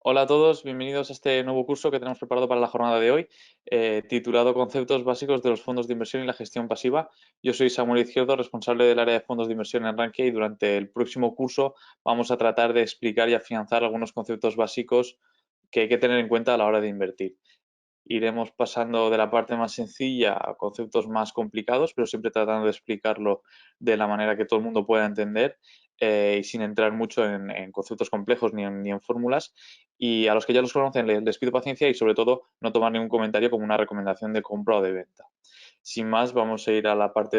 Hola a todos, bienvenidos a este nuevo curso que tenemos preparado para la jornada de hoy, titulado Conceptos básicos de los fondos de inversión y la gestión pasiva. Yo soy Samuel Izquierdo, responsable del área de fondos de inversión en Rankia, y durante el próximo curso vamos a tratar de explicar y afianzar algunos conceptos básicos que hay que tener en cuenta a la hora de invertir. Iremos pasando de la parte más sencilla a conceptos más complicados, pero siempre tratando de explicarlo de la manera que todo el mundo pueda entender, y sin entrar mucho en conceptos complejos ni en fórmulas. Y a los que ya los conocen les pido paciencia y sobre todo no tomar ningún comentario como una recomendación de compra o de venta. Sin más, vamos a ir a la parte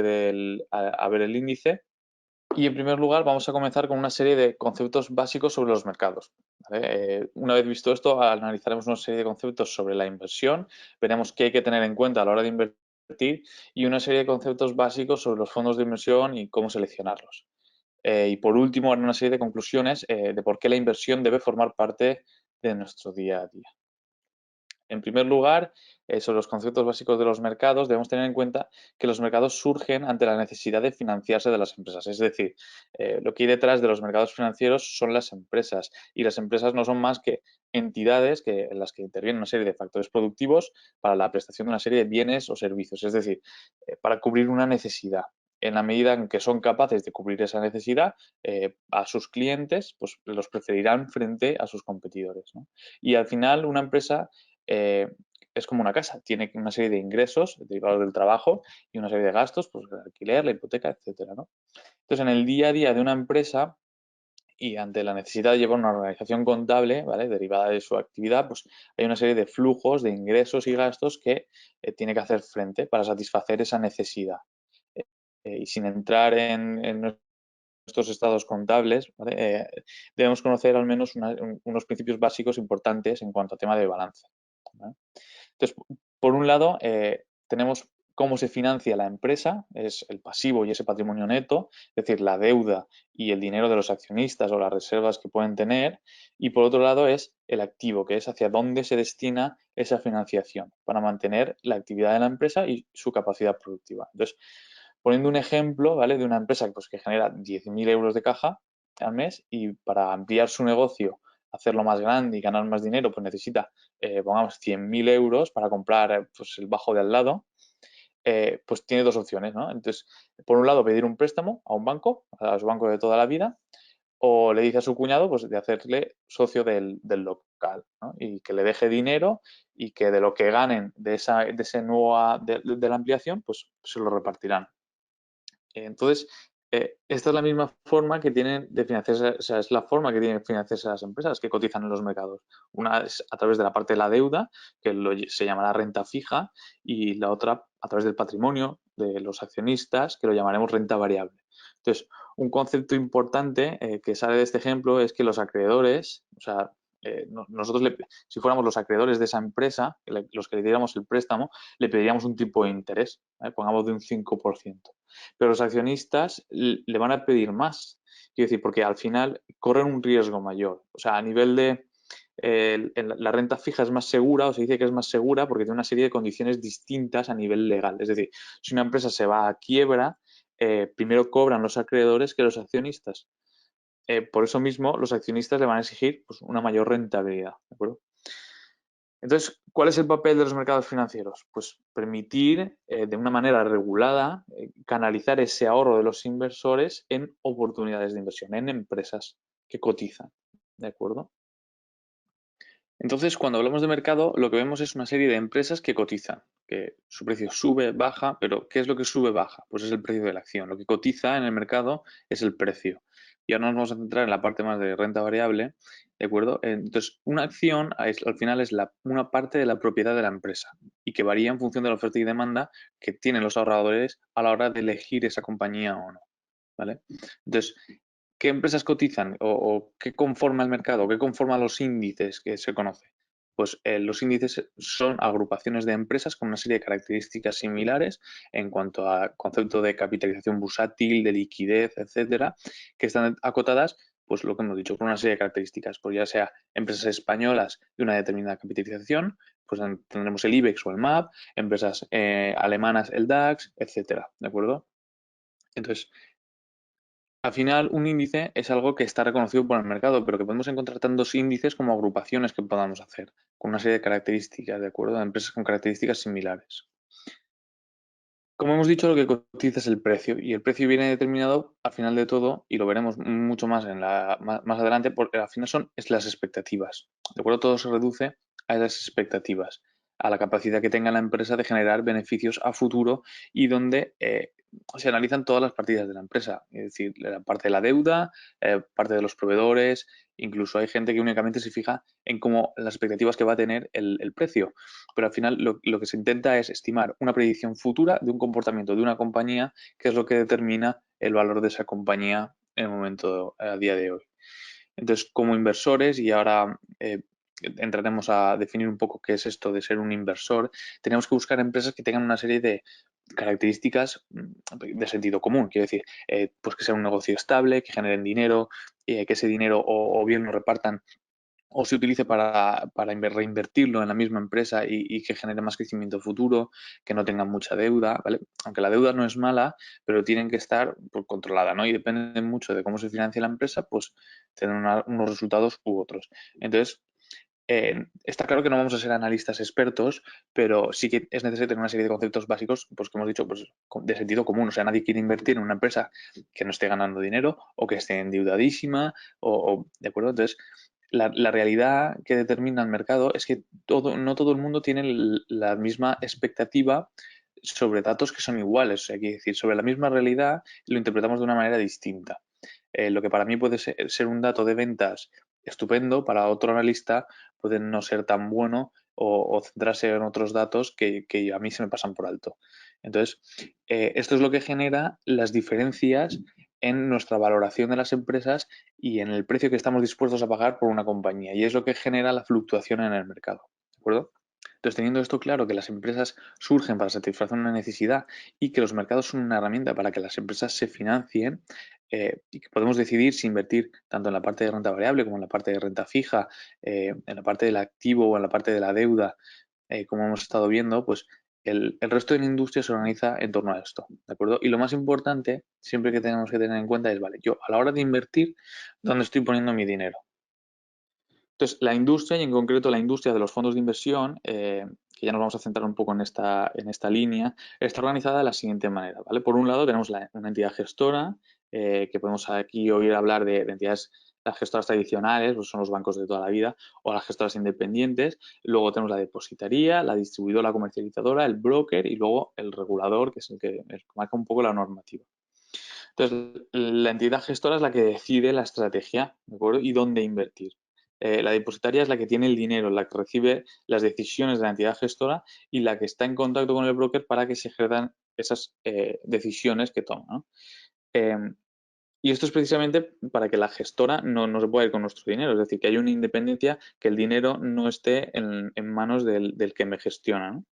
a ver el índice. Y en primer lugar vamos a comenzar con una serie de conceptos básicos sobre los mercados, ¿vale? Una vez visto esto, analizaremos una serie de conceptos sobre la inversión, veremos qué hay que tener en cuenta a la hora de invertir y una serie de conceptos básicos sobre los fondos de inversión y cómo seleccionarlos. Y por último, haré una serie de conclusiones de por qué la inversión debe formar parte de nuestro día a día. En primer lugar, sobre los conceptos básicos de los mercados, debemos tener en cuenta que los mercados surgen ante la necesidad de financiarse de las empresas. Es decir, lo que hay detrás de los mercados financieros son las empresas, y las empresas no son más que entidades en las que intervienen una serie de factores productivos para la prestación de una serie de bienes o servicios. Es decir, para cubrir una necesidad. En la medida en que son capaces de cubrir esa necesidad, a sus clientes, pues los preferirán frente a sus competidores, ¿no? Y al final, una empresa eh, es como una casa, tiene una serie de ingresos derivados del trabajo y una serie de gastos, pues el alquiler, la hipoteca, etcétera, ¿no? Entonces, en el día a día de una empresa y ante la necesidad de llevar una organización contable, ¿vale? Derivada de su actividad, pues hay una serie de flujos de ingresos y gastos que tiene que hacer frente para satisfacer esa necesidad. Y sin entrar en nuestros estados contables, ¿vale? Debemos conocer al menos unos principios básicos importantes en cuanto a tema de balance, ¿vale? Entonces, por un lado, tenemos cómo se financia la empresa, es el pasivo y ese patrimonio neto, es decir, la deuda y el dinero de los accionistas o las reservas que pueden tener. Y por otro lado es el activo, que es hacia dónde se destina esa financiación para mantener la actividad de la empresa y su capacidad productiva. Entonces, poniendo un ejemplo, ¿vale? De una empresa pues, que genera 10.000 euros de caja al mes y para ampliar su negocio, hacerlo más grande y ganar más dinero, pues necesita, pongamos, 100.000 euros para comprar pues, el bajo de al lado. Pues tiene dos opciones, ¿no? Entonces, por un lado, pedir un préstamo a un banco, a los bancos de toda la vida, o le dice a su cuñado pues, de hacerle socio del local, ¿no? Y que le deje dinero y que de lo que ganen de la ampliación, pues se lo repartirán. Entonces, esta es la misma forma que tienen de financiarse, o sea, es la forma que tienen de financiarse las empresas que cotizan en los mercados. Una es a través de la parte de la deuda, que se llamará renta fija, y la otra a través del patrimonio de los accionistas, que lo llamaremos renta variable. Entonces, un concepto importante que sale de este ejemplo es que los acreedores, o sea, nosotros, si fuéramos los acreedores de esa empresa, los que le diéramos el préstamo, le pediríamos un tipo de interés, ¿vale? Pongamos de un 5%. Pero los accionistas le van a pedir más. Quiero decir, porque al final corren un riesgo mayor. O sea, a nivel de la renta fija es más segura, o se dice que es más segura porque tiene una serie de condiciones distintas a nivel legal. Es decir, si una empresa se va a quiebra, primero cobran los acreedores que los accionistas. Por eso mismo, los accionistas le van a exigir pues, una mayor rentabilidad. ¿De acuerdo? Entonces, ¿cuál es el papel de los mercados financieros? Pues permitir de una manera regulada canalizar ese ahorro de los inversores en oportunidades de inversión, en empresas que cotizan. ¿De acuerdo? Entonces, cuando hablamos de mercado, lo que vemos es una serie de empresas que cotizan, que su precio sube, baja, pero ¿qué es lo que sube, baja? Pues es el precio de la acción. Lo que cotiza en el mercado es el precio. Y ahora nos vamos a centrar en la parte más de renta variable, ¿de acuerdo? Entonces, una acción al final es una parte de la propiedad de la empresa y que varía en función de la oferta y demanda que tienen los ahorradores a la hora de elegir esa compañía o no, ¿vale? Entonces, ¿qué empresas cotizan o qué conforma el mercado? ¿Qué conforma los índices que se conoce? Pues los índices son agrupaciones de empresas con una serie de características similares en cuanto a concepto de capitalización bursátil, de liquidez, etcétera, que están acotadas, pues lo que hemos dicho, por una serie de características, pues ya sea empresas españolas de una determinada capitalización, pues tendremos el IBEX o el MAP, empresas alemanas el DAX, etcétera, ¿de acuerdo? Entonces, Al final, un índice es algo que está reconocido por el mercado, pero que podemos encontrar tantos índices como agrupaciones que podamos hacer, con una serie de características, ¿de acuerdo? De empresas con características similares. Como hemos dicho, lo que cotiza es el precio y el precio viene determinado al final de todo, y lo veremos mucho más más adelante, porque al final es las expectativas. ¿De acuerdo? Todo se reduce a las expectativas, a la capacidad que tenga la empresa de generar beneficios a futuro y donde se analizan todas las partidas de la empresa, es decir, la parte de la deuda, parte de los proveedores, incluso hay gente que únicamente se fija en cómo las expectativas que va a tener el precio, pero al final lo que se intenta es estimar una predicción futura de un comportamiento de una compañía, que es lo que determina el valor de esa compañía en el momento, a día de hoy. Entonces, como inversores, y ahora entraremos a definir un poco qué es esto de ser un inversor, tenemos que buscar empresas que tengan una serie de características de sentido común. Quiero decir, pues que sea un negocio estable, que generen dinero, que ese dinero o bien lo repartan o se utilice para reinvertirlo en la misma empresa y que genere más crecimiento futuro, que no tengan mucha deuda, ¿vale? Aunque la deuda no es mala, pero tienen que estar pues, controlada, ¿no? Y depende mucho de cómo se financia la empresa, pues tendrán unos resultados u otros. Entonces, está claro que no vamos a ser analistas expertos, pero sí que es necesario tener una serie de conceptos básicos, pues que hemos dicho, pues de sentido común. O sea, nadie quiere invertir en una empresa que no esté ganando dinero o que esté endeudadísima, ¿de acuerdo? Entonces, la realidad que determina el mercado es que no todo el mundo tiene la misma expectativa sobre datos que son iguales. O sea, quiere decir, sobre la misma realidad lo interpretamos de una manera distinta. Lo que para mí puede ser un dato de ventas estupendo, para otro analista puede no ser tan bueno o centrarse en otros datos que a mí se me pasan por alto. Entonces, esto es lo que genera las diferencias en nuestra valoración de las empresas y en el precio que estamos dispuestos a pagar por una compañía. Y es lo que genera la fluctuación en el mercado. ¿De acuerdo? Entonces, teniendo esto claro, que las empresas surgen para satisfacer una necesidad y que los mercados son una herramienta para que las empresas se financien, y que podemos decidir si invertir tanto en la parte de renta variable como en la parte de renta fija, en la parte del activo o en la parte de la deuda, como hemos estado viendo, pues el resto de la industria se organiza en torno a esto, ¿de acuerdo? Y lo más importante, siempre que tenemos que tener en cuenta es, vale, yo a la hora de invertir, ¿dónde estoy poniendo mi dinero? Entonces, la industria, y en concreto la industria de los fondos de inversión, que ya nos vamos a centrar un poco en esta línea, está organizada de la siguiente manera, ¿vale? Por un lado tenemos una entidad gestora, que podemos aquí oír hablar de entidades, las gestoras tradicionales, pues son los bancos de toda la vida, o las gestoras independientes. Luego tenemos la depositaría, la distribuidora, la comercializadora, el broker y luego el regulador, que es el que marca un poco la normativa. Entonces, la entidad gestora es la que decide la estrategia, ¿de acuerdo? Y dónde invertir. La depositaria es la que tiene el dinero, la que recibe las decisiones de la entidad gestora y la que está en contacto con el broker para que se ejerzan esas decisiones que toma, ¿no? Eh, y esto es precisamente para que la gestora no se pueda ir con nuestro dinero, es decir, que haya una independencia, que el dinero no esté en manos del que me gestiona, ¿no?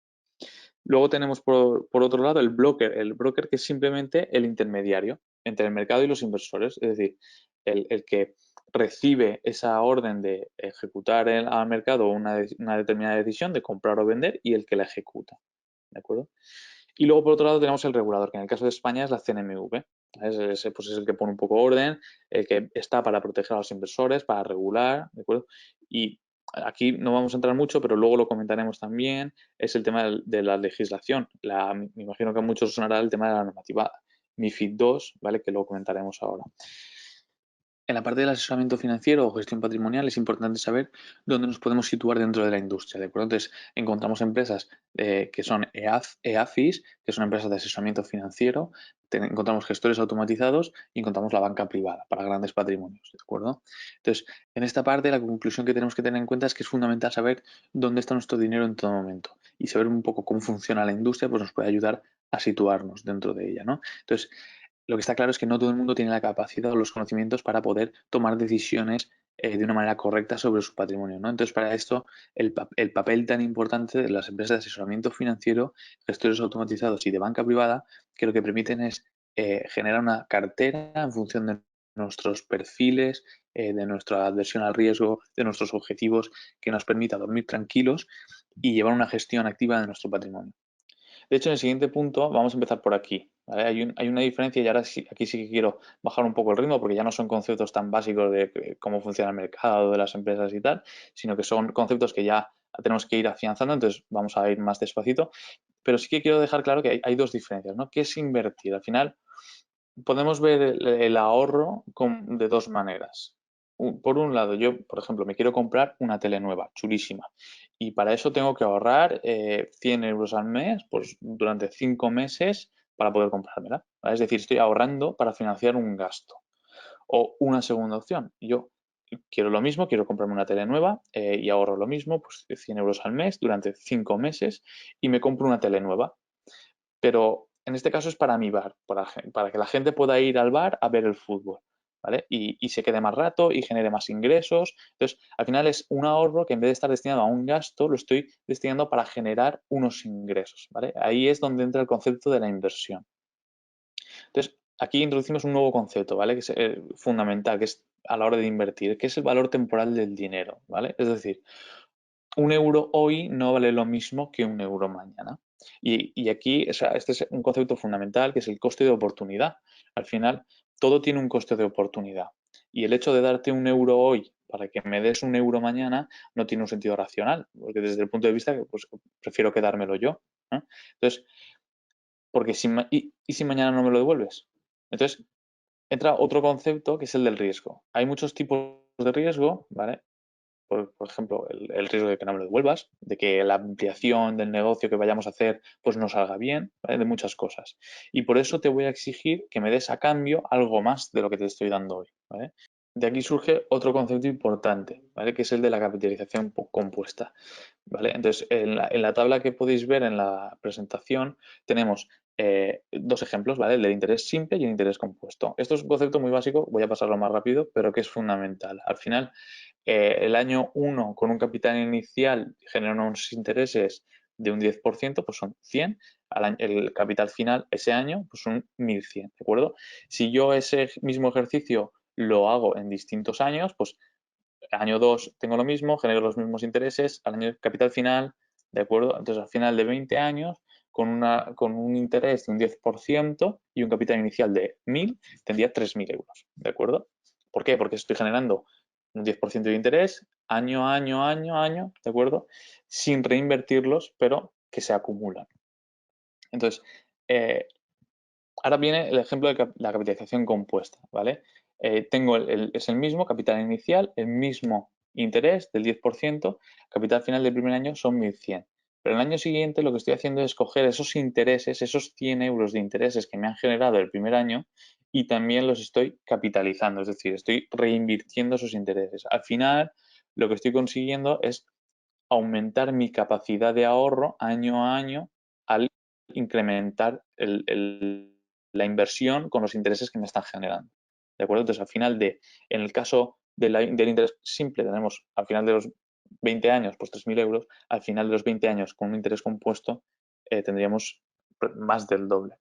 Luego tenemos por otro lado el broker que es simplemente el intermediario entre el mercado y los inversores, es decir, el que recibe esa orden de ejecutar al mercado una determinada decisión de comprar o vender y el que la ejecuta, ¿de acuerdo? Y luego por otro lado tenemos el regulador, que en el caso de España es la CNMV. Ese pues es el que pone un poco orden, el que está para proteger a los inversores, para regular, ¿de acuerdo? Y aquí no vamos a entrar mucho, pero luego lo comentaremos también, es el tema de la legislación. Me imagino que a muchos os sonará el tema de la normativa MiFID II, ¿vale? Que luego comentaremos ahora. En la parte del asesoramiento financiero o gestión patrimonial es importante saber dónde nos podemos situar dentro de la industria, ¿de acuerdo? Entonces, encontramos empresas que son EAFIS, que son empresas de asesoramiento financiero, encontramos gestores automatizados y encontramos la banca privada para grandes patrimonios, ¿de acuerdo? Entonces, en esta parte la conclusión que tenemos que tener en cuenta es que es fundamental saber dónde está nuestro dinero en todo momento y saber un poco cómo funciona la industria, pues nos puede ayudar a situarnos dentro de ella, ¿no? Entonces, lo que está claro es que no todo el mundo tiene la capacidad o los conocimientos para poder tomar decisiones de una manera correcta sobre su patrimonio, ¿no? Entonces, para esto, el papel tan importante de las empresas de asesoramiento financiero, gestores automatizados y de banca privada, que lo que permiten es generar una cartera en función de nuestros perfiles, de nuestra adversión al riesgo, de nuestros objetivos, que nos permita dormir tranquilos y llevar una gestión activa de nuestro patrimonio. De hecho, en el siguiente punto vamos a empezar por aquí, ¿vale? Hay una diferencia y ahora sí, aquí sí que quiero bajar un poco el ritmo porque ya no son conceptos tan básicos de cómo funciona el mercado, de las empresas y tal, sino que son conceptos que ya tenemos que ir afianzando, entonces vamos a ir más despacito. Pero sí que quiero dejar claro que hay dos diferencias, ¿no? ¿Qué es invertir? Al final podemos ver el ahorro de dos maneras. Por un lado, yo, por ejemplo, me quiero comprar una tele nueva, chulísima, y para eso tengo que ahorrar 100 euros al mes, pues durante 5 meses para poder comprármela, ¿vale? Es decir, estoy ahorrando para financiar un gasto. O una segunda opción, yo quiero lo mismo, quiero comprarme una tele nueva y ahorro lo mismo, pues 100 euros al mes durante 5 meses y me compro una tele nueva. Pero en este caso es para mi bar, para que la gente pueda ir al bar a ver el fútbol, ¿vale? Y se quede más rato y genere más ingresos. Entonces, al final es un ahorro que en vez de estar destinado a un gasto, lo estoy destinando para generar unos ingresos, ¿vale? Ahí es donde entra el concepto de la inversión. Entonces, aquí introducimos un nuevo concepto, ¿vale? Que es fundamental, que es a la hora de invertir, que es el valor temporal del dinero, ¿vale? Es decir, un euro hoy no vale lo mismo que un euro mañana. Y aquí, o sea, este es un concepto fundamental que es el coste de oportunidad. Al final, todo tiene un coste de oportunidad. Y el hecho de darte un euro hoy para que me des un euro mañana no tiene un sentido racional, porque desde el punto de vista que pues, prefiero quedármelo yo, ¿no? Entonces, porque ¿y si mañana no me lo devuelves? Entonces, entra otro concepto que es el del riesgo. Hay muchos tipos de riesgo, ¿vale? Por ejemplo, el riesgo de que no me lo devuelvas, de que la ampliación del negocio que vayamos a hacer pues no salga bien, ¿vale? De muchas cosas. Y por eso te voy a exigir que me des a cambio algo más de lo que te estoy dando hoy, ¿vale? De aquí surge otro concepto importante, ¿vale? Que es el de la capitalización compuesta, ¿vale? Entonces, en la tabla que podéis ver en la presentación tenemos dos ejemplos, ¿vale? El del interés simple y el interés compuesto. Esto es un concepto muy básico, voy a pasarlo más rápido, pero que es fundamental. Al final, el año uno con un capital inicial genera unos intereses de un 10%, pues son 100. El capital final ese año, pues son 1.100, ¿de acuerdo? Si yo ese mismo ejercicio lo hago en distintos años, pues año 2 tengo lo mismo, genero los mismos intereses, al año capital final, ¿de acuerdo? Entonces, al final de 20 años, con un interés de un 10% y un capital inicial de 1.000, tendría 3.000 euros, ¿de acuerdo? ¿Por qué? Porque estoy generando un 10% de interés año, año, año, año, ¿de acuerdo? Sin reinvertirlos, pero que se acumulan. Entonces, eh, ahora viene el ejemplo de la capitalización compuesta, ¿vale? Tengo es el mismo capital inicial, el mismo interés del 10%, capital final del primer año son 1.100. Pero el año siguiente lo que estoy haciendo es coger esos intereses, esos 100 euros de intereses que me han generado el primer año y también los estoy capitalizando, es decir, estoy reinvirtiendo esos intereses. Al final, lo que estoy consiguiendo es aumentar mi capacidad de ahorro año a año al incrementar la inversión con los intereses que me están generando. ¿De acuerdo? Entonces, al final en el caso del interés simple, tenemos al final de los 20 años, pues 3.000 euros, al final de los 20 años con un interés compuesto tendríamos más del doble.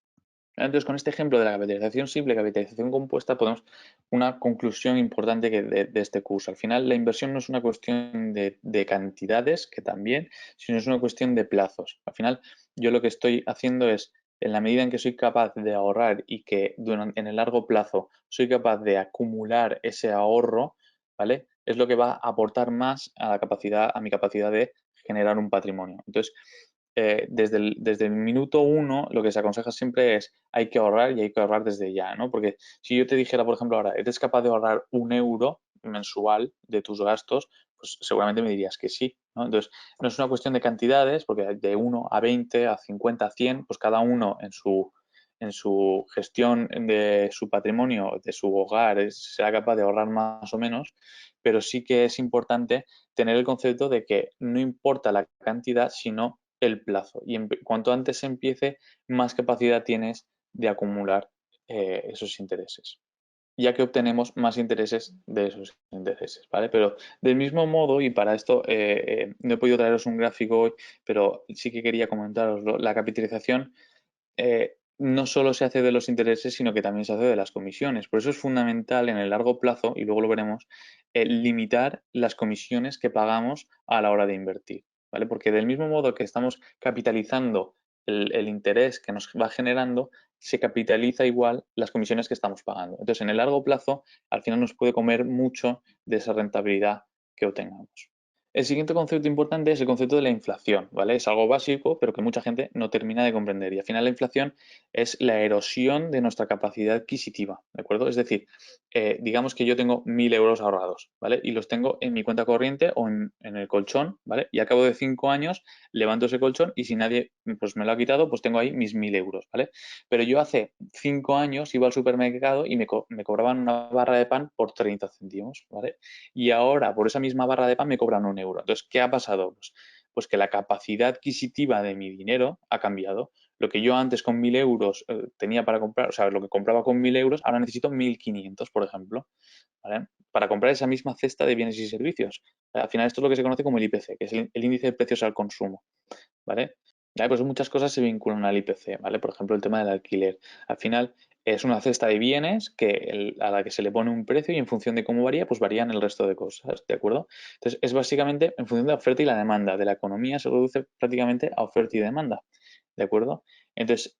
Entonces, con este ejemplo de la capitalización simple, capitalización compuesta, podemos una conclusión importante de este curso. Al final, la inversión no es una cuestión de cantidades, que también, sino es una cuestión de plazos. Al final, yo lo que estoy haciendo es, en la medida en que soy capaz de ahorrar y que en el largo plazo soy capaz de acumular ese ahorro, ¿vale? Es lo que va a aportar más a mi capacidad de generar un patrimonio. Entonces, desde el minuto uno lo que se aconseja siempre es hay que ahorrar y hay que ahorrar desde ya, ¿no? Porque si yo te dijera, por ejemplo, ahora, ¿eres capaz de ahorrar un euro mensual de tus gastos? Pues seguramente me dirías que sí, ¿no? Entonces, no es una cuestión de cantidades, porque de 1 a 20, a 50, a 100, pues cada uno en su gestión de su patrimonio, de su hogar, será capaz de ahorrar más o menos, pero sí que es importante tener el concepto de que no importa la cantidad, sino el plazo. Y cuanto antes empiece, más capacidad tienes de acumular esos intereses, ya que obtenemos más intereses de esos intereses, ¿vale? Pero del mismo modo, y para esto no he podido traeros un gráfico hoy, pero sí que quería comentaroslo, la capitalización no solo se hace de los intereses, sino que también se hace de las comisiones. Por eso es fundamental en el largo plazo, y luego lo veremos, limitar las comisiones que pagamos a la hora de invertir, ¿vale? Porque del mismo modo que estamos capitalizando el interés que nos va generando se capitaliza igual las comisiones que estamos pagando. Entonces, en el largo plazo, al final nos puede comer mucho de esa rentabilidad que obtengamos. El siguiente concepto importante es el concepto de la inflación, ¿vale? Es algo básico, pero que mucha gente no termina de comprender. Y al final la inflación es la erosión de nuestra capacidad adquisitiva, ¿de acuerdo? Es decir, digamos que yo tengo 1.000 euros ahorrados, ¿vale? Y los tengo en mi cuenta corriente o en el colchón, ¿vale? Y a cabo de 5 años levanto ese colchón y si nadie pues, me lo ha quitado, pues tengo ahí mis 1.000 euros, ¿vale? Pero yo hace 5 años iba al supermercado y me cobraban una barra de pan por 30 céntimos, ¿vale? Y ahora por esa misma barra de pan me cobran 1 euro. Entonces, ¿qué ha pasado? Pues que la capacidad adquisitiva de mi dinero ha cambiado. Lo que yo antes con 1.000 euros tenía para comprar, o sea, lo que compraba con 1.000 euros, ahora necesito 1.500, por ejemplo, ¿vale? Para comprar esa misma cesta de bienes y servicios. Al final esto es lo que se conoce como el IPC, que es el índice de precios al consumo, ¿vale? Ya, pues muchas cosas se vinculan al IPC, ¿vale? Por ejemplo, el tema del alquiler. Al final es una cesta de bienes a la que se le pone un precio y en función de cómo varía, pues varían el resto de cosas, ¿de acuerdo? Entonces, es básicamente en función de la oferta y la demanda. De la economía se reduce prácticamente a oferta y demanda, ¿de acuerdo? Entonces,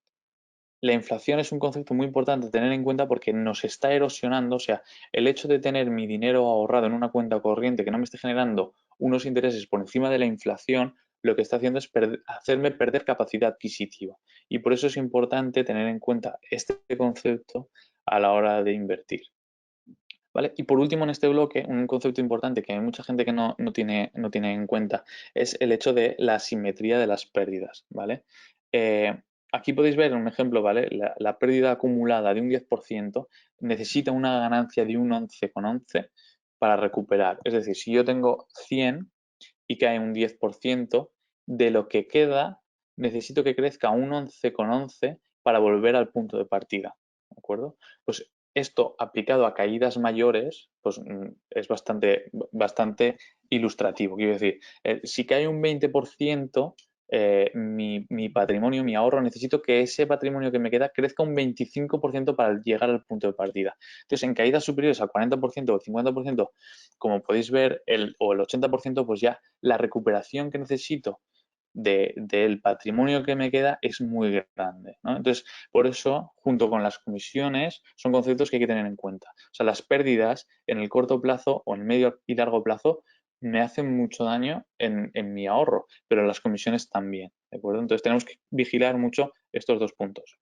la inflación es un concepto muy importante a tener en cuenta porque nos está erosionando, o sea, el hecho de tener mi dinero ahorrado en una cuenta corriente que no me esté generando unos intereses por encima de la inflación, lo que está haciendo es hacerme perder capacidad adquisitiva. Y por eso es importante tener en cuenta este concepto a la hora de invertir. ¿Vale? Y por último, en este bloque, un concepto importante que hay mucha gente que no tiene en cuenta es el hecho de la asimetría de las pérdidas, ¿vale? Eh, Aquí podéis ver un ejemplo, ¿vale? La pérdida acumulada de un 10% necesita una ganancia de un 11,11 para recuperar. Es decir, si yo tengo 100 y cae un 10%, de lo que queda necesito que crezca un 11,11 para volver al punto de partida, ¿de acuerdo? Pues esto aplicado a caídas mayores, pues es bastante ilustrativo. Quiero decir, si cae un 20%, mi patrimonio, mi ahorro, necesito que ese patrimonio que me queda crezca un 25% para llegar al punto de partida. Entonces, en caídas superiores al 40% o 50%, como podéis ver, o el 80%, pues ya la recuperación que necesito del patrimonio que me queda es muy grande, ¿no? Entonces, por eso, junto con las comisiones, son conceptos que hay que tener en cuenta. O sea, las pérdidas en el corto plazo o en medio y largo plazo me hacen mucho daño en mi ahorro, pero las comisiones también, ¿de acuerdo? Entonces, tenemos que vigilar mucho estos dos puntos.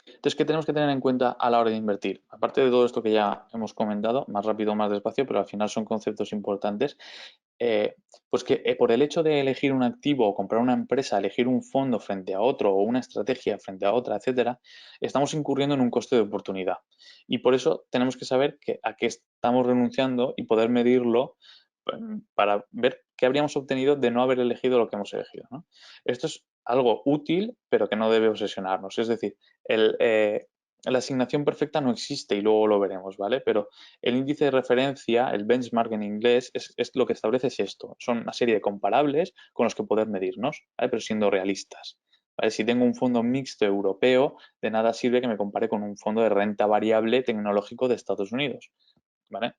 Entonces, ¿qué tenemos que tener en cuenta a la hora de invertir? Aparte de todo esto que ya hemos comentado, más rápido o más despacio, pero al final son conceptos importantes, pues que por el hecho de elegir un activo o comprar una empresa, elegir un fondo frente a otro o una estrategia frente a otra, etcétera, estamos incurriendo en un coste de oportunidad. Y por eso tenemos que saber a qué estamos renunciando y poder medirlo para ver qué habríamos obtenido de no haber elegido lo que hemos elegido, ¿no? Esto es algo útil, pero que no debe obsesionarnos. Es decir, la asignación perfecta no existe y luego lo veremos, ¿vale? Pero el índice de referencia, el benchmark en inglés, es lo que establece es esto. Son una serie de comparables con los que poder medirnos, ¿vale? Pero siendo realistas. ¿Vale? Si tengo un fondo mixto europeo, de nada sirve que me compare con un fondo de renta variable tecnológico de Estados Unidos, ¿vale?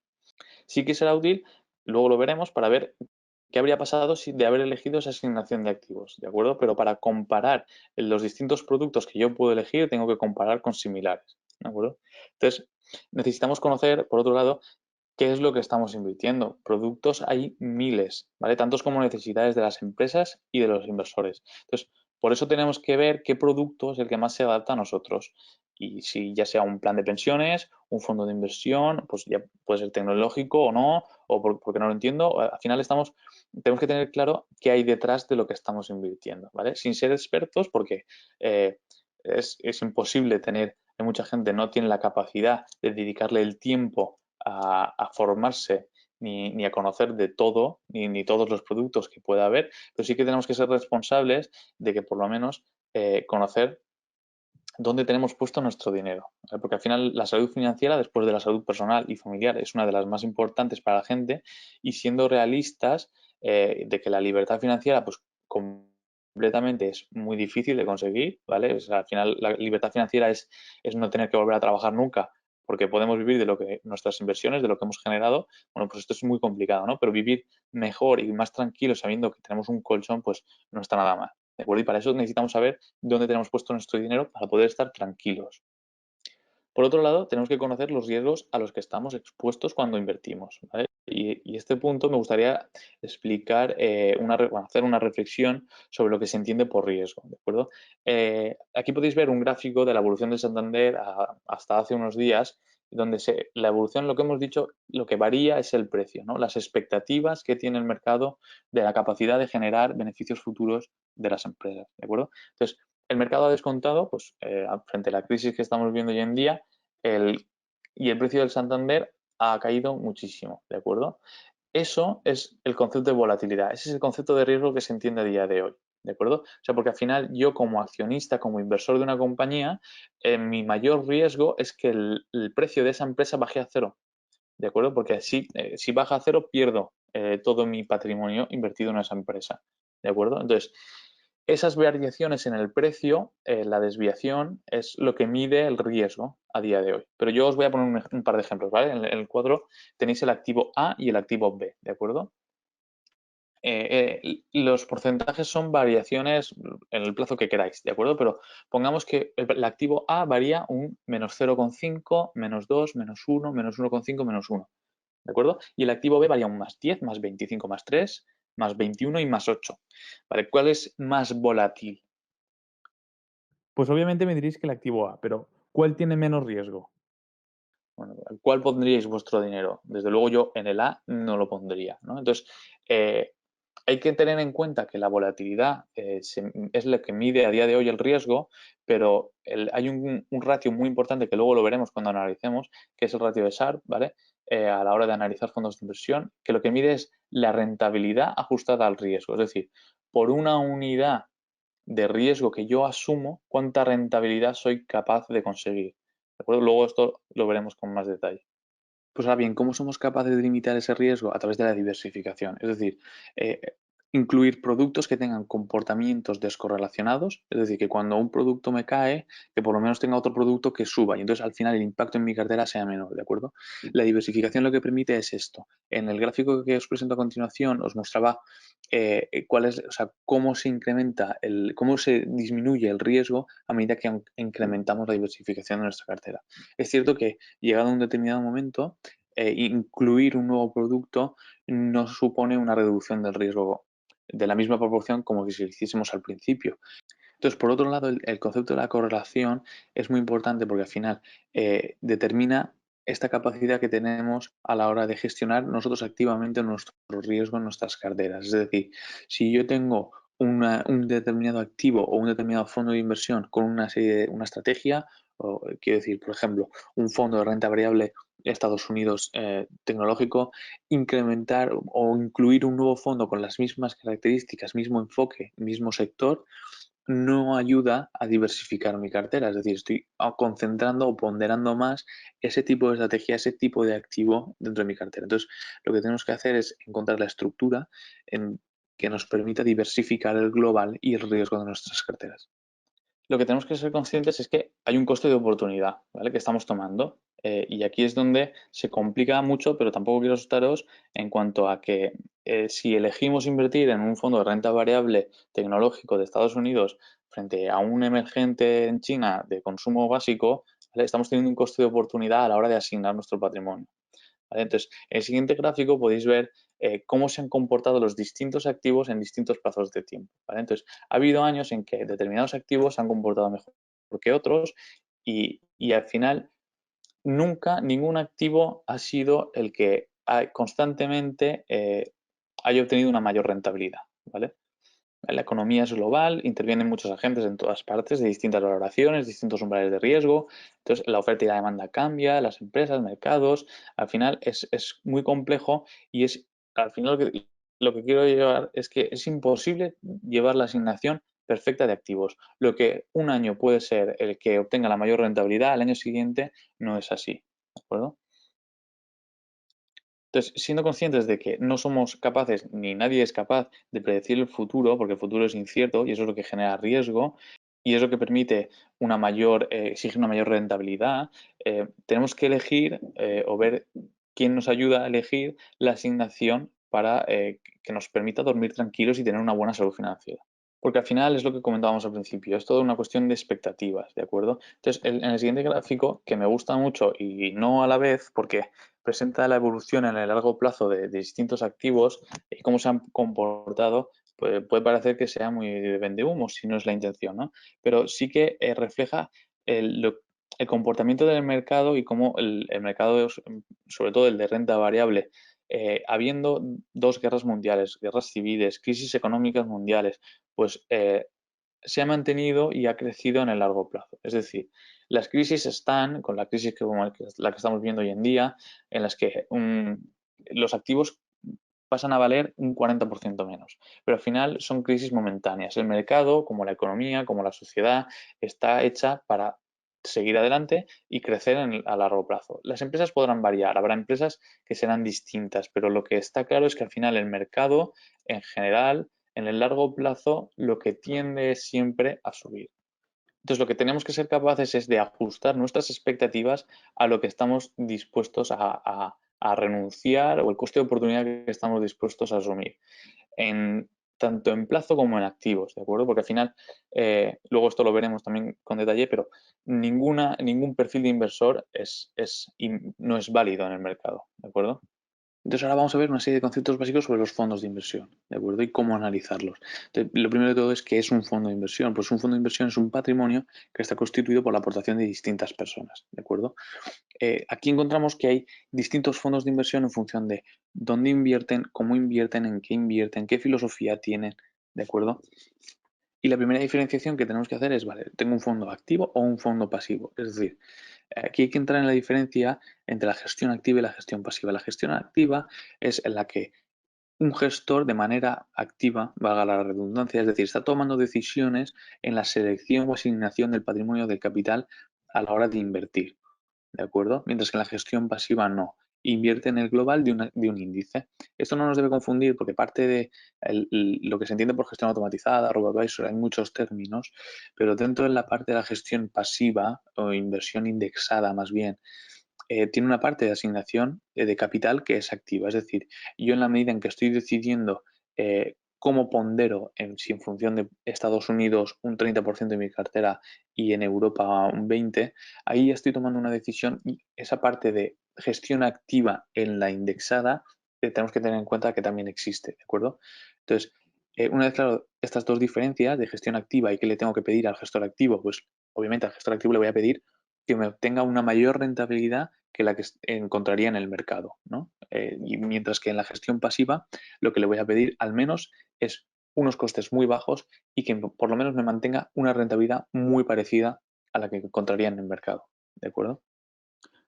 Sí que será útil, luego lo veremos, para ver qué habría pasado si de haber elegido esa asignación de activos, ¿de acuerdo? Pero para comparar los distintos productos que yo puedo elegir, tengo que comparar con similares, ¿de acuerdo? Entonces, necesitamos conocer, por otro lado, qué es lo que estamos invirtiendo. Productos hay miles, ¿vale? Tantos como necesidades de las empresas y de los inversores. Entonces, por eso tenemos que ver qué producto es el que más se adapta a nosotros. Y si ya sea un plan de pensiones, un fondo de inversión, pues ya puede ser tecnológico o no, o porque no lo entiendo. Al final tenemos que tener claro qué hay detrás de lo que estamos invirtiendo, ¿vale? Sin ser expertos, porque eh, es imposible hay mucha gente no tiene la capacidad de dedicarle el tiempo a formarse ni a conocer de todo, ni todos los productos que pueda haber, pero sí que tenemos que ser responsables de que por lo menos conocer dónde tenemos puesto nuestro dinero. Porque al final la salud financiera, después de la salud personal y familiar, es una de las más importantes para la gente y siendo realistas de que la libertad financiera, pues completamente es muy difícil de conseguir, ¿vale? O sea, al final la libertad financiera es no tener que volver a trabajar nunca porque podemos vivir de lo que nuestras inversiones, de lo que hemos generado. Bueno, pues esto es muy complicado, ¿no? Pero vivir mejor y más tranquilo sabiendo que tenemos un colchón, pues no está nada mal. ¿de acuerdo? Y para eso necesitamos saber dónde tenemos puesto nuestro dinero para poder estar tranquilos. Por otro lado, tenemos que conocer los riesgos a los que estamos expuestos cuando invertimos, ¿vale? Y este punto me gustaría explicar, hacer una reflexión sobre lo que se entiende por riesgo, ¿de acuerdo? Aquí podéis ver un gráfico de la evolución de Santander hasta hace unos días, donde la evolución, lo que hemos dicho, lo que varía es el precio, ¿no? Las expectativas que tiene el mercado de la capacidad de generar beneficios futuros de las empresas, ¿de acuerdo? Entonces, el mercado ha descontado, pues, frente a la crisis que estamos viendo hoy en día, y el precio del Santander ha caído muchísimo, ¿de acuerdo? Eso es el concepto de volatilidad, ese es el concepto de riesgo que se entiende a día de hoy, ¿de acuerdo? O sea, porque al final yo como accionista, como inversor de una compañía, mi mayor riesgo es que el precio de esa empresa baje a cero, ¿de acuerdo? Porque si baja a cero, pierdo todo mi patrimonio invertido en esa empresa, ¿de acuerdo? Entonces, esas variaciones en el precio, la desviación, es lo que mide el riesgo a día de hoy. Pero yo os voy a poner un par de ejemplos, ¿vale? En el cuadro tenéis el activo A y el activo B, ¿de acuerdo? Los porcentajes son variaciones en el plazo que queráis, ¿de acuerdo? Pero pongamos que el activo A varía un -0,5, -2, -1, -1,5, -1, ¿de acuerdo? Y el activo B varía un +10, +25, +3, +21 y +8. ¿Vale? ¿Cuál es más volátil? Pues obviamente me diréis que el activo A, pero ¿cuál tiene menos riesgo? Bueno, ¿cuál pondríais vuestro dinero? Desde luego yo en el A no lo pondría, ¿no? Entonces, eh, hay que tener en cuenta que la volatilidad es la que mide a día de hoy el riesgo, pero hay un ratio muy importante que luego lo veremos cuando analicemos, que es el ratio de Sharpe, ¿vale? A la hora de analizar fondos de inversión, que lo que mide es la rentabilidad ajustada al riesgo. Es decir, por una unidad de riesgo que yo asumo, cuánta rentabilidad soy capaz de conseguir. ¿De acuerdo? Luego esto lo veremos con más detalle. Pues ahora bien, ¿cómo somos capaces de limitar ese riesgo? A través de la diversificación. Es decir, eh, incluir productos que tengan comportamientos descorrelacionados, es decir, que cuando un producto me cae, que por lo menos tenga otro producto que suba y entonces al final el impacto en mi cartera sea menor, ¿de acuerdo? La diversificación lo que permite es esto. En el gráfico que os presento a continuación os mostraba o sea, cómo se incrementa, cómo se disminuye el riesgo a medida que incrementamos la diversificación de nuestra cartera. Es cierto que llegado a un determinado momento, incluir un nuevo producto no supone una reducción del riesgo de la misma proporción como si lo hiciésemos al principio. Entonces, por otro lado, el concepto de la correlación es muy importante porque al final determina esta capacidad que tenemos a la hora de gestionar nosotros activamente nuestro riesgo en nuestras carteras. Es decir, si yo tengo un determinado activo o un determinado fondo de inversión con una estrategia, o, quiero decir, por ejemplo, un fondo de renta variable Estados Unidos tecnológico, incrementar o incluir un nuevo fondo con las mismas características, mismo enfoque, mismo sector, no ayuda a diversificar mi cartera. Es decir, estoy concentrando o ponderando más ese tipo de estrategia, ese tipo de activo dentro de mi cartera. Entonces, lo que tenemos que hacer es encontrar la estructura que nos permita diversificar el global y el riesgo de nuestras carteras. Lo que tenemos que ser conscientes es que hay un coste de oportunidad, ¿vale? Que estamos tomando. Y aquí es donde se complica mucho, pero tampoco quiero asustaros en cuanto a que si elegimos invertir en un fondo de renta variable tecnológico de Estados Unidos frente a un emergente en China de consumo básico, ¿vale? Estamos teniendo un coste de oportunidad a la hora de asignar nuestro patrimonio. ¿Vale? Entonces, en el siguiente gráfico podéis ver cómo se han comportado los distintos activos en distintos plazos de tiempo. ¿Vale? Entonces, ha habido años en que determinados activos se han comportado mejor que otros y al final nunca ningún activo ha sido el que constantemente haya obtenido una mayor rentabilidad. ¿Vale? La economía es global, intervienen muchos agentes en todas partes de distintas valoraciones, distintos umbrales de riesgo. Entonces, la oferta y la demanda cambia, las empresas, mercados. Al final es muy complejo y al final lo que quiero llevar es que es imposible llevar la asignación perfecta de activos. Lo que un año puede ser el que obtenga la mayor rentabilidad, al año siguiente no es así. ¿De acuerdo? Entonces, siendo conscientes de que no somos capaces, ni nadie es capaz de predecir el futuro, porque el futuro es incierto y eso es lo que genera riesgo y es lo que permite exige una mayor rentabilidad, tenemos que elegir o ver quién nos ayuda a elegir la asignación para que nos permita dormir tranquilos y tener una buena salud financiera. Porque al final es lo que comentábamos al principio, es toda una cuestión de expectativas, ¿de acuerdo? Entonces, en el siguiente gráfico, que me gusta mucho y no a la vez, porque presenta la evolución en el largo plazo de distintos activos y cómo se han comportado, pues puede parecer que sea muy de vendehumos, si no es la intención, ¿no? Pero sí que refleja el comportamiento del mercado y cómo el mercado, sobre todo el de renta variable, habiendo dos guerras mundiales, guerras civiles, crisis económicas mundiales, pues se ha mantenido y ha crecido en el largo plazo. Es decir, las crisis están, con la crisis como la que estamos viendo hoy en día, en las que los activos pasan a valer un 40% menos. Pero al final son crisis momentáneas. El mercado, como la economía, como la sociedad, está hecha para seguir adelante y crecer a largo plazo. Las empresas podrán variar, habrá empresas que serán distintas, pero lo que está claro es que al final el mercado, en general, en el largo plazo, lo que tiende es siempre a subir. Entonces, lo que tenemos que ser capaces es de ajustar nuestras expectativas a lo que estamos dispuestos a renunciar o el coste de oportunidad que estamos dispuestos a asumir, en, tanto en plazo como en activos, ¿de acuerdo? Porque al final, luego esto lo veremos también con detalle, pero ningún perfil de inversor no es válido en el mercado, ¿de acuerdo? Entonces ahora vamos a ver una serie de conceptos básicos sobre los fondos de inversión, ¿de acuerdo? Y cómo analizarlos. Entonces, lo primero de todo es qué es un fondo de inversión. Pues un fondo de inversión es un patrimonio que está constituido por la aportación de distintas personas, ¿de acuerdo? Aquí encontramos que hay distintos fondos de inversión en función de dónde invierten, cómo invierten, qué filosofía tienen, ¿de acuerdo? Y la primera diferenciación que tenemos que hacer es, vale, ¿tengo un fondo activo o un fondo pasivo? Es decir, aquí hay que entrar en la diferencia entre la gestión activa y la gestión pasiva. La gestión activa es en la que un gestor de manera activa, valga la redundancia, es decir, está tomando decisiones en la selección o asignación del patrimonio del capital a la hora de invertir. ¿De acuerdo? Mientras que en la gestión pasiva no. Invierte en el global de un índice. Esto no nos debe confundir porque parte de lo que se entiende por gestión automatizada, robo-advisor, hay muchos términos, pero dentro de la parte de la gestión pasiva o inversión indexada más bien, tiene una parte de asignación de capital que es activa. Es decir, yo en la medida en que estoy decidiendo cómo pondero, si en función de Estados Unidos un 30% de mi cartera y en Europa un 20%, ahí estoy tomando una decisión y esa parte de gestión activa en la indexada tenemos que tener en cuenta que también existe, ¿de acuerdo? Entonces, una vez claro estas dos diferencias de gestión activa y qué le tengo que pedir al gestor activo, pues obviamente al gestor activo le voy a pedir que me obtenga una mayor rentabilidad que la que encontraría en el mercado, ¿no? Y mientras que en la gestión pasiva lo que le voy a pedir al menos es unos costes muy bajos y que por lo menos me mantenga una rentabilidad muy parecida a la que encontraría en el mercado, ¿de acuerdo?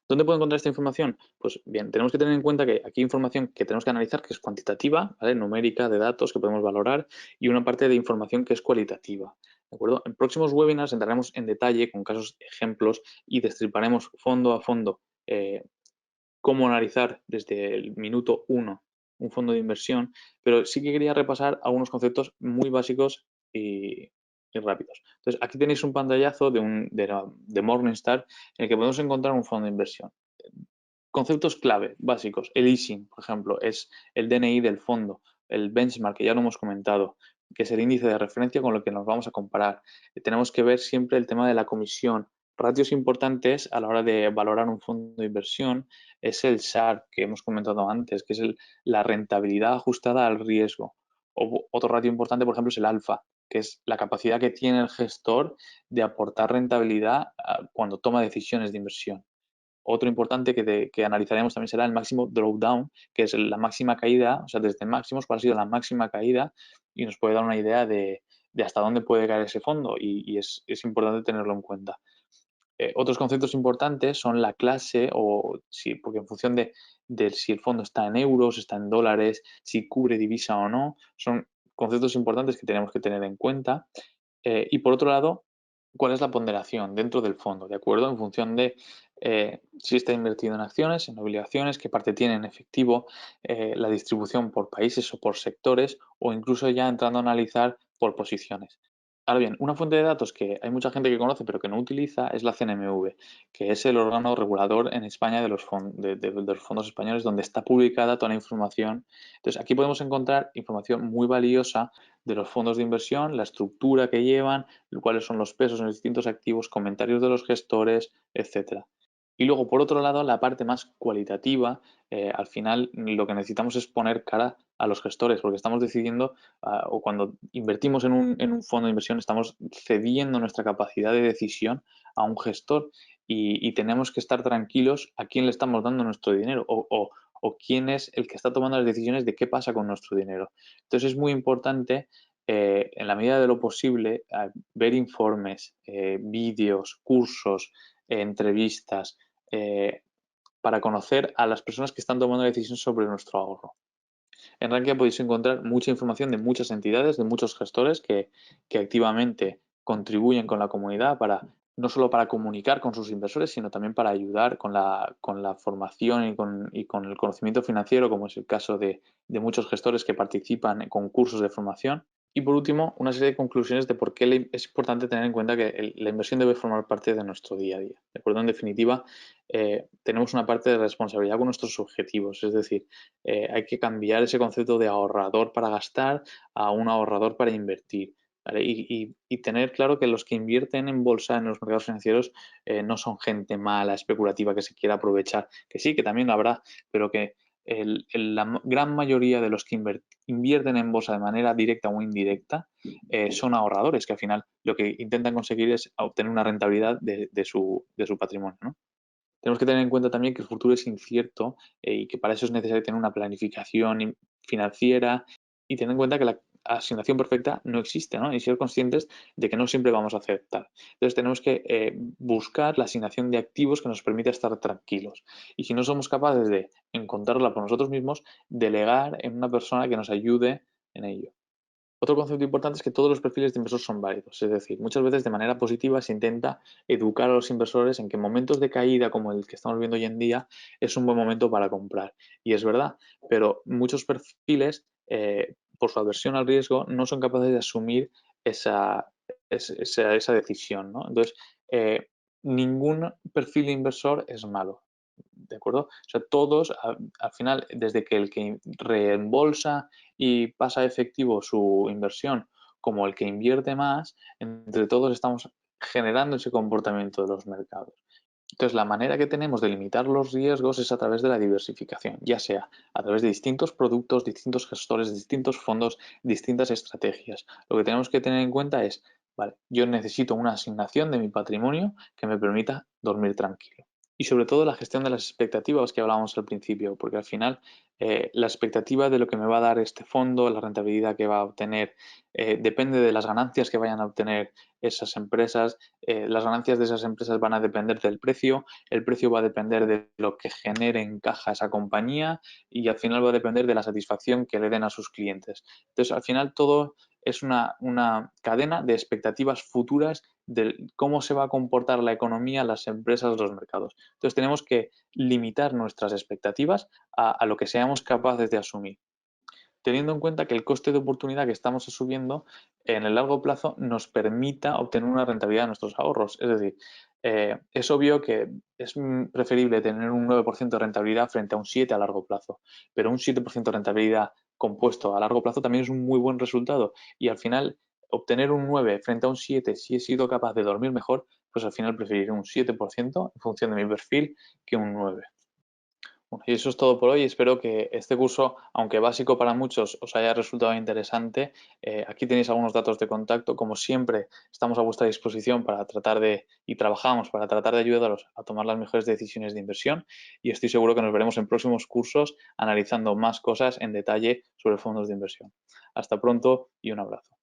¿Dónde puedo encontrar esta información? Pues bien, tenemos que tener en cuenta que aquí hay información que tenemos que analizar que es cuantitativa, ¿vale? Numérica, de datos que podemos valorar y una parte de información que es cualitativa. ¿De acuerdo? En próximos webinars entraremos en detalle con casos, ejemplos y destriparemos fondo a fondo cómo analizar desde el minuto uno un fondo de inversión, pero sí que quería repasar algunos conceptos muy básicos y rápidos. Entonces, aquí tenéis un pantallazo de Morningstar en el que podemos encontrar un fondo de inversión. Conceptos clave, básicos. El ISIN, por ejemplo, es el DNI del fondo. El benchmark, que ya lo hemos comentado, que es el índice de referencia con lo que nos vamos a comparar. Tenemos que ver siempre el tema de la comisión. Ratios importantes a la hora de valorar un fondo de inversión es el SAR, que hemos comentado antes, que es la rentabilidad ajustada al riesgo. Otro ratio importante, por ejemplo, es el alfa, que es la capacidad que tiene el gestor de aportar rentabilidad cuando toma decisiones de inversión. Otro importante que analizaremos también será el máximo drawdown, que es la máxima caída, o sea, desde máximos, cuál ha sido la máxima caída y nos puede dar una idea de hasta dónde puede caer ese fondo y es importante tenerlo en cuenta. Otros conceptos importantes son la clase o si, porque en función de si el fondo está en euros, está en dólares, si cubre divisa o no, son conceptos importantes que tenemos que tener en cuenta. Y por otro lado, ¿cuál es la ponderación dentro del fondo? ¿De acuerdo? En función de si está invertido en acciones, en obligaciones, qué parte tiene en efectivo, la distribución por países o por sectores, o incluso ya entrando a analizar por posiciones. Ahora bien, una fuente de datos que hay mucha gente que conoce pero que no utiliza es la CNMV, que es el órgano regulador en España de de los fondos españoles, donde está publicada toda la información. Entonces, aquí podemos encontrar información muy valiosa de los fondos de inversión, la estructura que llevan, cuáles son los pesos en los distintos activos, comentarios de los gestores, etcétera. Y luego, por otro lado, la parte más cualitativa, al final lo que necesitamos es poner cara a los gestores, porque estamos decidiendo o cuando invertimos en un fondo de inversión, estamos cediendo nuestra capacidad de decisión a un gestor y tenemos que estar tranquilos a quién le estamos dando nuestro dinero o quién es el que está tomando las decisiones de qué pasa con nuestro dinero. Entonces es muy importante, en la medida de lo posible, ver informes, vídeos, cursos, entrevistas, para conocer a las personas que están tomando la decisión sobre nuestro ahorro. En Rankia podéis encontrar mucha información de muchas entidades, de muchos gestores que activamente contribuyen con la comunidad para no solo para comunicar con sus inversores, sino también para ayudar con la formación y con el conocimiento financiero, como es el caso de muchos gestores que participan en concursos de formación. Y por último, una serie de conclusiones de por qué es importante tener en cuenta que la inversión debe formar parte de nuestro día a día. ¿De acuerdo? En definitiva, tenemos una parte de responsabilidad con nuestros objetivos, es decir, hay que cambiar ese concepto de ahorrador para gastar a un ahorrador para invertir. ¿Vale? Y tener claro que los que invierten en bolsa, en los mercados financieros, no son gente mala, especulativa, que se quiera aprovechar. Que sí, que también lo habrá, pero que la gran mayoría de los que invierten en bolsa de manera directa o indirecta son ahorradores, que al final lo que intentan conseguir es obtener una rentabilidad de su patrimonio, ¿no? Tenemos que tener en cuenta también que el futuro es incierto y que para eso es necesario tener una planificación financiera y tener en cuenta que la asignación perfecta no existe, ¿no? Y ser conscientes de que no siempre vamos a aceptar. Entonces tenemos que buscar la asignación de activos que nos permita estar tranquilos. Y si no somos capaces de encontrarla por nosotros mismos, delegar en una persona que nos ayude en ello. Otro concepto importante es que todos los perfiles de inversor son válidos, es decir, muchas veces de manera positiva se intenta educar a los inversores en que en momentos de caída como el que estamos viendo hoy en día es un buen momento para comprar. Y es verdad, pero muchos perfiles, por su aversión al riesgo, no son capaces de asumir esa, esa decisión, ¿no? Entonces, ningún perfil de inversor es malo. ¿De acuerdo? O sea, todos, al final, desde que el que reembolsa y pasa a efectivo su inversión, como el que invierte más, entre todos estamos generando ese comportamiento de los mercados. Entonces, la manera que tenemos de limitar los riesgos es a través de la diversificación, ya sea a través de distintos productos, distintos gestores, distintos fondos, distintas estrategias. Lo que tenemos que tener en cuenta es, vale, yo necesito una asignación de mi patrimonio que me permita dormir tranquilo. Y sobre todo la gestión de las expectativas que hablábamos al principio, porque al final la expectativa de lo que me va a dar este fondo, la rentabilidad que va a obtener, depende de las ganancias que vayan a obtener esas empresas. Las ganancias de esas empresas van a depender del precio, el precio va a depender de lo que genere en caja esa compañía y al final va a depender de la satisfacción que le den a sus clientes. Entonces, al final todo es una cadena de expectativas futuras de cómo se va a comportar la economía, las empresas, los mercados. Entonces, tenemos que limitar nuestras expectativas a lo que seamos capaces de asumir, teniendo en cuenta que el coste de oportunidad que estamos asumiendo en el largo plazo nos permita obtener una rentabilidad de nuestros ahorros. Es decir, es obvio que es preferible tener un 9% de rentabilidad frente a un 7% a largo plazo, pero un 7% de rentabilidad compuesto a largo plazo también es un muy buen resultado y al final obtener un 9 frente a un 7 si he sido capaz de dormir mejor, pues al final preferiré un 7% en función de mi perfil que un 9. Bueno, y eso es todo por hoy. Espero que este curso, aunque básico para muchos, os haya resultado interesante. Aquí tenéis algunos datos de contacto. Como siempre, estamos a vuestra disposición para tratar y trabajamos para tratar de ayudaros a tomar las mejores decisiones de inversión. Y estoy seguro que nos veremos en próximos cursos analizando más cosas en detalle sobre fondos de inversión. Hasta pronto y un abrazo.